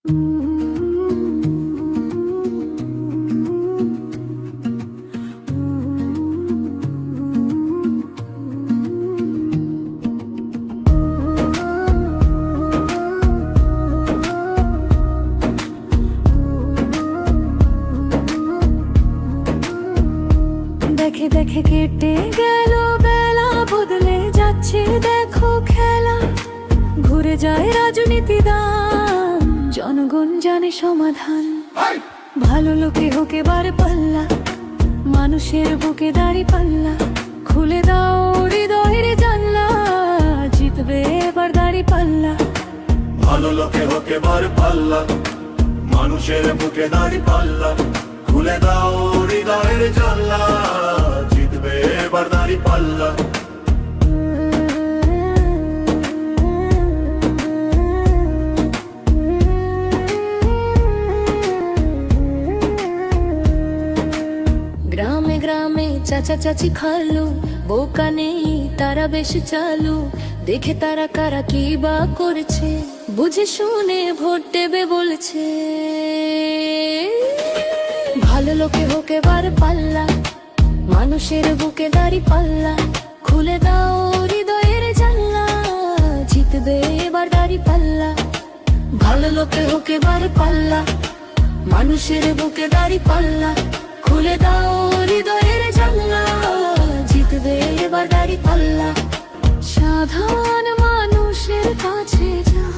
দেখে দেখে কেটে গেল বেলা, বদলে যাচ্ছে দেখো খেলা। ঘুরে যায় রাজনীতি দান, জনগণ জানে সমাধান। ভালো লোকে হোক এবার পাল্লা, মানুষের বুকে দাড়ি পাল্লা। খুলে দাও হৃদয়ের জানলা, জিতবে এবার দাড়ি পাল্লা। ভালো লোকে হোক এবার পাল্লা, মানুষের বুকে দাড়ি পাল্লা। খুলে দাও হৃদয়ের জানলা, জিতবে এবার দাড়ি পাল্লা। গ্রামে গ্রামে চাচা চাচি খালু, বোকা নেই তারা বেশ চালু। দেখে তারা কারা কি বা করেছে, বুঝে শুনে ভোট দেবে বলেছে। ভালো লোকে হোক এবার পাল্লা, মানুষের বুকে দাড়ি পাল্লা। খুলে দাও হৃদয়ের জানলা, জিতবে এবার দাড়ি পাল্লা। ভালো লোকে হোক এবার পাল্লা, মানুষের বুকে দাড়ি পাল্লা। খুলে দাও হৃদয়ের জানলা, জিতবে এবার দাড়ি পাল্লা। সাধারণ মানুষের কাছে যাও,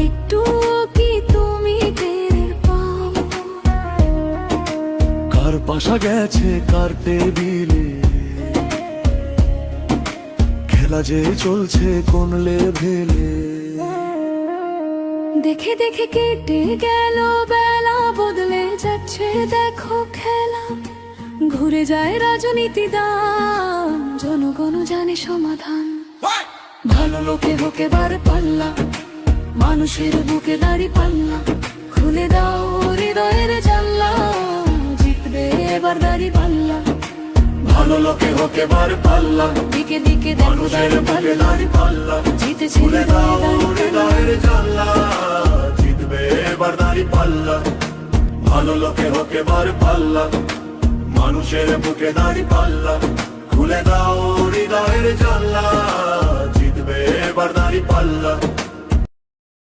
একটু কি তুমি টের পাও? কার পাশা গেছে কার টেবিলে, খেলা যে চলছে কোন লেভেলে। দেখে দেখে কেটে গেল বেলা, বদলে যাচ্ছে দেখো খেলা। ঘুরে যায় রাজনীতি দান, জনগণ জানে সমাধান। ভালো লোকে হোক এবার পাল্লা, মানুষের বুকে দাড়ি পাল্লা। খুলে দাও হৃদয়ের জানলা, জিতবে এবার দাড়ি পাল্লা। ভালো লোকে হোক এবার পাল্লা, দিকে দিকে দেখো মানুষের দাড়ি বুকে পাল্লা। দাড়ি পাল্লা। জিতেছে খুলে দাও হৃদয়ের হৃদয়ের জানলা, জিতবে এবার দাড়ি পাল্লা। ভালো লোকে হোক এবার পাল্লা, মানুষের বুকে দাড়ি পাল্লা। খুলে দাও হৃদয়ের জানলা, জিতবে এবার দাড়ি পাল্লা।